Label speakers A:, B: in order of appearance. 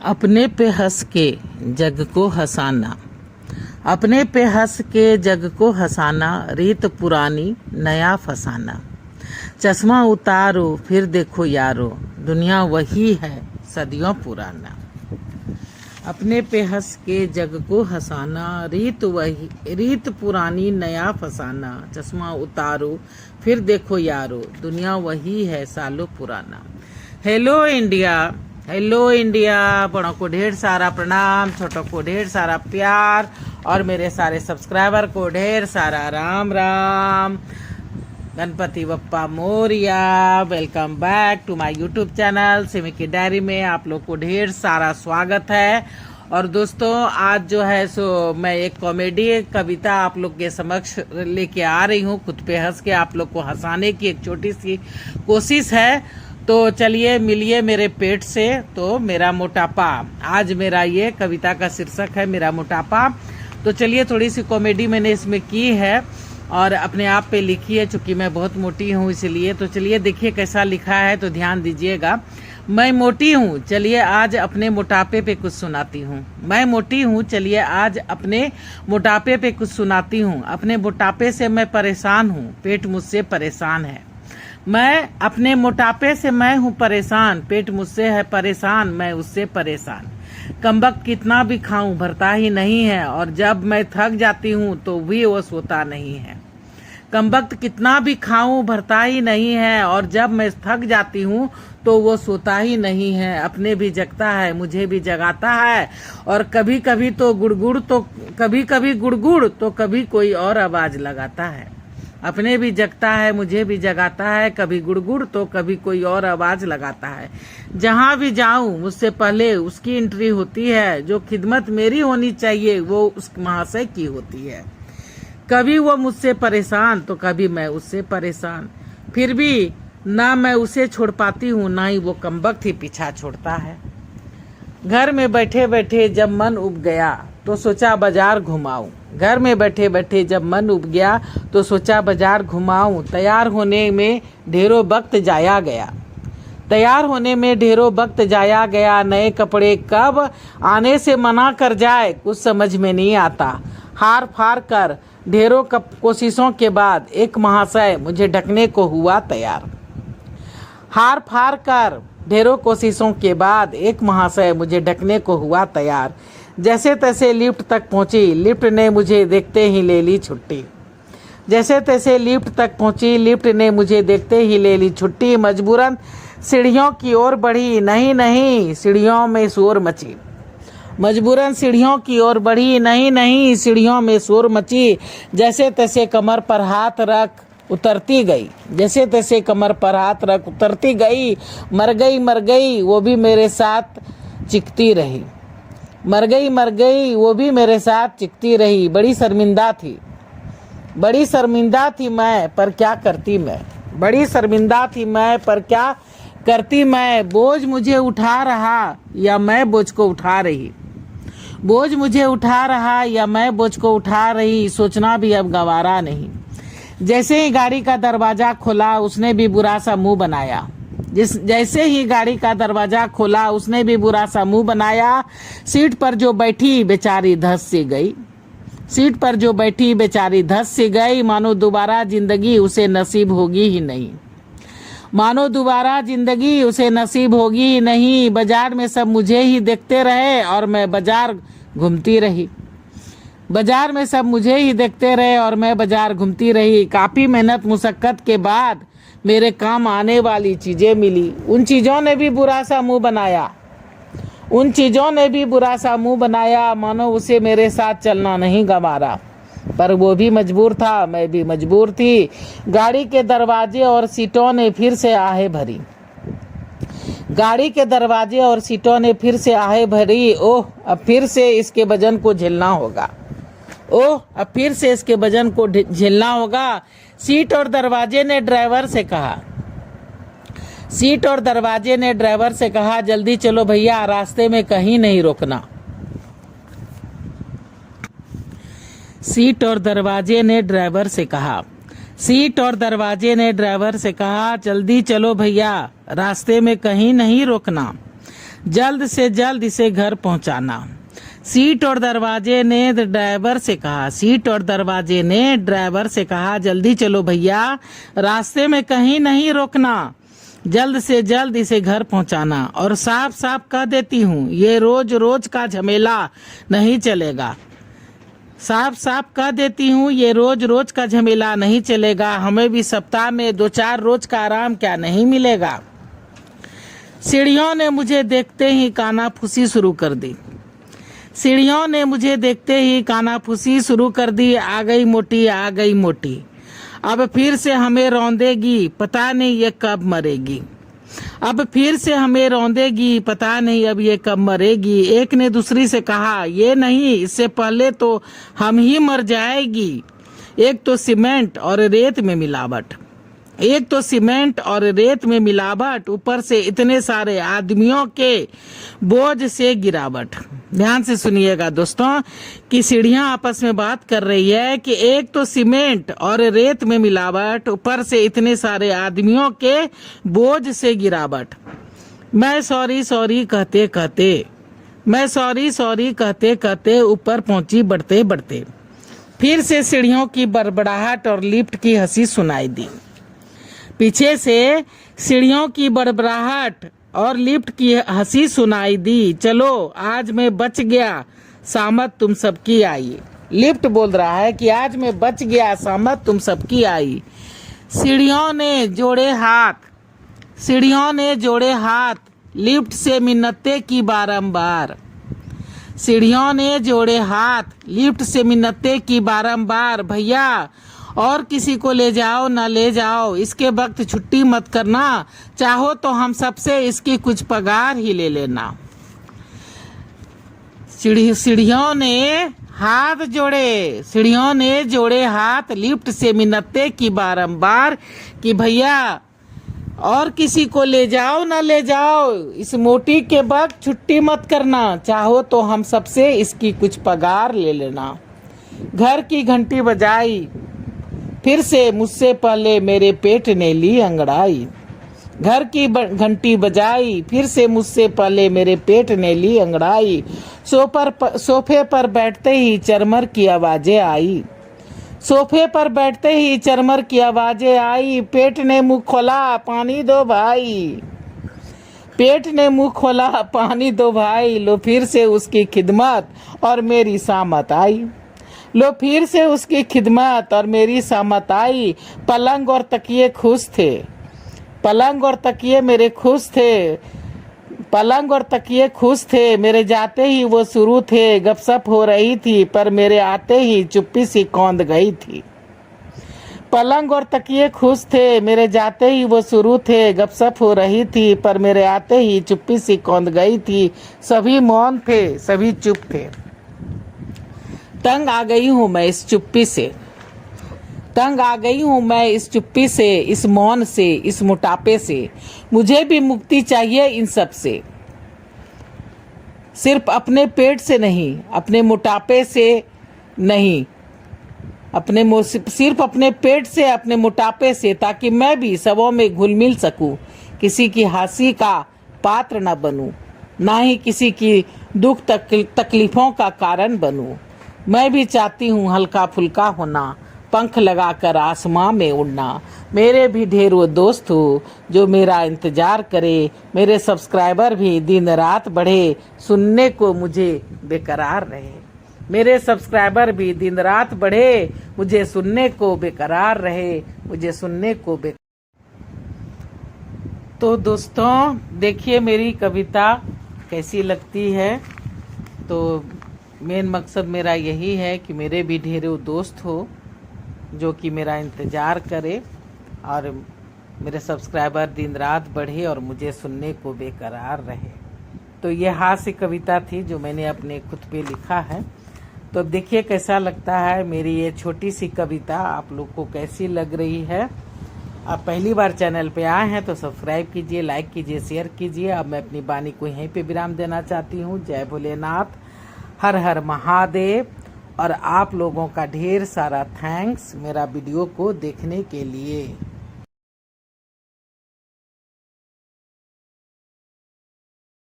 A: अपने पे हंस के जग को हंसाना, अपने पे हंस के जग को हंसाना, रीत पुरानी नया फसाना। चश्मा उतारो फिर देखो यारो, दुनिया वही है सदियों पुराना। अपने पे हंस के जग को हंसाना, रीत पुरानी नया फसाना। चश्मा उतारो फिर देखो यारो, दुनिया वही है सालों पुराना। Hello India, hello India. बड़ों को ढेर सारा प्रणाम, छोटों को ढेर सारा प्यार और मेरे सारे सब्सक्राइबर को ढेर सारा राम राम। गणपति बप्पा मोरिया। Welcome back to my YouTube channel Simi की डायरी में आप लोग को ढेर सारा स्वागत है। और दोस्तों आज जो है सो मैं एक कॉमेडी कविता आप लोग के समक्ष लेके आ रही हूँ। खुद पे हंस के आप लोग को हंसाने की एक छोटी सी कोशिश है। तो चलिए मिलिए मेरे पेट से। तो मेरा मोटापा, आज मेरा ये कविता का शीर्षक है मेरा मोटापा। तो चलिए थोड़ी सी कॉमेडी मैंने इसमें की है और अपने आप पे लिखी है, चूंकि मैं बहुत मोटी हूँ इसलिए। तो चलिए देखिए कैसा लिखा है, तो ध्यान दीजिएगा। मैं मोटी हूँ, चलिए आज अपने मोटापे पे कुछ सुनाती हूँ। मैं मोटी हूँ, चलिए आज अपने मोटापे पे कुछ सुनाती हूँ। अपने मोटापे से मैं परेशान हूँ, पेट मुझसे परेशान है। मैं अपने मोटापे से मैं हूँ परेशान, पेट मुझसे है परेशान, मैं उससे परेशान। कमबख्त कितना भी खाऊं भरता ही नहीं है, और जब मैं थक जाती हूँ तो भी वो सोता नहीं है। कमबख्त कितना भी खाऊं भरता ही नहीं है, और जब मैं थक जाती हूँ तो वो सोता ही नहीं है। अपने भी जगता है, मुझे भी जगाता है, और कभी कभी गुड़गुड़ तो कभी कोई और आवाज लगाता है। अपने भी जगता है, मुझे भी जगाता है, कभी गुड़गुड़ तो कभी कोई और आवाज लगाता है। जहां भी जाऊं मुझसे पहले उसकी एंट्री होती है, जो खिदमत मेरी होनी चाहिए वो उस महाशय की होती है। कभी वो मुझसे परेशान तो कभी मैं उससे परेशान, फिर भी ना मैं उसे छोड़ पाती हूँ, ना ही वो कमबख्त ही पीछा छोड़ता है। घर में बैठे बैठे जब मन उब गया तो सोचा बाजार घुमाऊं। घर में बैठे बैठे जब मन उब गया तो सोचा बाजार घुमाऊं। तैयार होने में ढेरों वक्त जाया गया, तैयार होने में ढेरों वक्त जाया गया। नए कपड़े कब आने से मना कर जाए कुछ समझ में नहीं आता। हार फार कर ढेरों कोशिशों के बाद एक महाशय मुझे ढकने को हुआ तैयार। हार फार कर ढेरों कोशिशों के बाद एक महाशय मुझे ढकने को हुआ तैयार। जैसे तैसे लिफ्ट तक पहुंची, लिफ्ट ने मुझे देखते ही ले ली छुट्टी। जैसे तैसे लिफ्ट तक पहुंची, लिफ्ट ने मुझे देखते ही ले ली छुट्टी। मजबूरन सीढ़ियों की ओर बढ़ी, नहीं सीढ़ियों में शोर मची। मजबूरन सीढ़ियों की ओर बढ़ी, नहीं सीढ़ियों में शोर मची। जैसे तैसे कमर पर हाथ रख उतरती गई, जैसे तैसे कमर पर हाथ रख उतरती गई। मर गई वो भी मेरे साथ चिखती रही। मर गई वो भी मेरे साथ चिखती रही। बड़ी शर्मिंदा थी मैं, पर क्या करती मैं। बड़ी शर्मिंदा थी मैं, पर क्या करती मैं। बोझ मुझे उठा रहा या मैं बोझ को उठा रही। बोझ मुझे उठा रहा या मैं बोझ को उठा रही, सोचना भी अब गवारा नहीं। जैसे ही गाड़ी का दरवाजा खोला उसने भी बुरा सा मुंह बनाया। जैसे ही गाड़ी का दरवाजा खोला उसने भी बुरा सा मुंह बनाया। सीट पर जो बैठी बेचारी धस सी गई। सीट पर जो बैठी बेचारी धस सी गई। मानो दोबारा जिंदगी उसे नसीब होगी ही नहीं। मानो दोबारा जिंदगी उसे नसीब होगी ही नहीं। बाजार में सब मुझे ही देखते रहे और मैं बाजार घूमती रही। बाजार में सब मुझे ही देखते रहे और मैं बाजार घूमती रही। काफी मेहनत मुशक्कत के बाद मेरे काम आने वाली चीजें मिली। उन चीजों ने भी बुरा सा मुंह बनाया, उन चीजों ने भी बुरा सा मुंह बनाया। मानो उसे मेरे साथ चलना नहीं गवारा, पर वो भी मजबूर था, मैं भी मजबूर थी। गाड़ी के दरवाजे और सीटों ने फिर से आहें भरी। गाड़ी के दरवाजे और सीटों ने फिर से आहें भरी। ओह अब फिर से इसके वजन को झेलना होगा। ओह अब फिर से इसके वजन को झेलना होगा। सीट और दरवाजे ने ड्राइवर से कहा, सीट और दरवाजे ने ड्राइवर से कहा, जल्दी चलो भैया, रास्ते में कहीं नहीं रोकना। सीट और दरवाजे ने ड्राइवर से कहा, सीट और दरवाजे ने ड्राइवर से कहा, जल्दी चलो भैया, रास्ते में कहीं नहीं रोकना। जल्द से जल्द इसे घर पहुंचाना। सीट और दरवाजे ने ड्राइवर से कहा, सीट और दरवाजे ने ड्राइवर से कहा, जल्दी चलो भैया, रास्ते में कहीं नहीं रोकना, जल्द से जल्द इसे घर पहुंचाना। और साफ साफ कह देती हूँ, ये रोज रोज का झमेला नहीं चलेगा। साफ साफ कह देती हूँ, ये रोज रोज का झमेला नहीं चलेगा। हमें भी सप्ताह में 2-4 रोज का आराम क्या नहीं मिलेगा। सीढ़ियों ने मुझे देखते ही कानाफूसी शुरू कर दी। सीढ़ियों ने मुझे देखते ही कानाफूसी शुरू कर दी। आ गई मोटी, आ गई मोटी, अब फिर से हमें रौंदेगी, पता नहीं ये कब मरेगी। अब फिर से हमें रौंदेगी, पता नहीं अब ये कब मरेगी। एक ने दूसरी से कहा, ये नहीं, इससे पहले तो हम ही मर जाएगी। एक तो सीमेंट और रेत में मिलावट, एक तो सीमेंट और रेत में मिलावट, ऊपर से इतने सारे आदमियों के बोझ से गिरावट। ध्यान से सुनिएगा दोस्तों कि सीढ़ियां आपस में बात कर रही है कि एक तो सीमेंट और रेत में मिलावट, ऊपर से इतने सारे आदमियों के बोझ से गिरावट। मैं सॉरी सॉरी कहते कहते, मैं सॉरी सॉरी कहते कहते ऊपर पहुंची बढ़ते बढ़ते। फिर से सीढ़ियों की बड़बड़ाहट और लिफ्ट की हंसी सुनाई दी। पीछे से सीढ़ियों की बड़बड़ाहट और लिफ्ट की हंसी सुनाई दी। चलो आज मैं बच गया, सामत तुम सबकी आई। लिफ्ट बोल रहा है कि आज मैं बच गया, सामत तुम सबकी आई। सीढ़ियों ने जोड़े हाथ, सीढ़ियों ने जोड़े हाथ, लिफ्ट से मिन्नतें की बारंबार। सीढ़ियों ने जोड़े हाथ, लिफ्ट से मिन्नतें की बारंबार। भैया और किसी को ले जाओ ना ले जाओ, इसके वक्त छुट्टी मत करना, चाहो तो हम सबसे इसकी कुछ पगार ही ले लेना। सीढ़ियों ने हाथ जोड़े, सीढ़ियों ने जोड़े हाथ, लिफ्ट से मिन्नतें की बारंबार कि भैया और किसी को ले जाओ ना ले जाओ, इस मोटी के वक्त छुट्टी मत करना, चाहो तो हम सबसे इसकी कुछ पगार ले लेना। घर की घंटी बजाई, फिर से मुझसे पहले मेरे पेट ने ली अंगड़ाई। घर की घंटी बजाई, फिर से मुझसे पहले मेरे पेट ने ली अंगड़ाई। सोफे पर बैठते ही चरमर की आवाजें आई। सोफे पर बैठते ही चरमर की आवाजें आई। पेट ने मुंह खोला, पानी दो भाई। पेट ने मुंह खोला, पानी दो भाई। लो फिर से उसकी खिदमत और मेरी सामत आई। लो फिर से उसकी खिदमत और मेरी सामत आई। पलंग और तकिए खुश थे, पलंग और तकिए मेरे खुश थे, पलंग और तकिए खुश थे। मेरे जाते ही वो शुरू थे, गपशप हो रही थी, पर मेरे आते ही चुप्पी सी कौंध गई थी। पलंग और तकिए खुश थे, मेरे जाते ही वो शुरू थे, गपशप हो रही थी, पर मेरे आते ही चुप्पी सी कौंध गई थी। सभी मौन थे, सभी चुप थे। तंग आ गई हूँ मैं इस चुप्पी से, तंग आ गई हूँ मैं इस चुप्पी से, इस मौन से, इस मोटापे से। मुझे भी मुक्ति चाहिए इन सब से, सिर्फ अपने पेट से नहीं, अपने मोटापे से नहीं, सिर्फ अपने पेट से, अपने मोटापे से, ताकि मैं भी सबों में घुल मिल सकूं, किसी की हंसी का पात्र न बनूं, ना ही किसी की दुख तकलीफों का कारण बनूं। मैं भी चाहती हूँ हल्का फुल्का होना, पंख लगाकर आसमां में उड़ना। मेरे भी ढेरों दोस्त हो जो मेरा इंतजार करे, मेरे सब्सक्राइबर भी दिन रात बढ़े, सुनने को मुझे बेकरार रहे। मेरे सब्सक्राइबर भी दिन रात बढ़े, मुझे सुनने को बेकरार रहे, मुझे सुनने को तो दोस्तों देखिए मेरी कविता कैसी लगती है। तो मेन मकसद मेरा यही है कि मेरे भी ढेरों दोस्त हो जो कि मेरा इंतज़ार करे और मेरे सब्सक्राइबर दिन रात बढ़े और मुझे सुनने को बेकरार रहे। तो ये हास्य कविता थी जो मैंने अपने खुद पे लिखा है। तो देखिए कैसा लगता है मेरी ये छोटी सी कविता, आप लोग को कैसी लग रही है। आप पहली बार चैनल पे आए हैं तो सब्सक्राइब कीजिए, लाइक कीजिए, शेयर कीजिए। अब मैं अपनी वाणी को यहीं पे विराम देना चाहती हूँ। जय भोलेनाथ, हर हर महादेव। और आप लोगों का ढेर सारा थैंक्स मेरा वीडियो को देखने के लिए।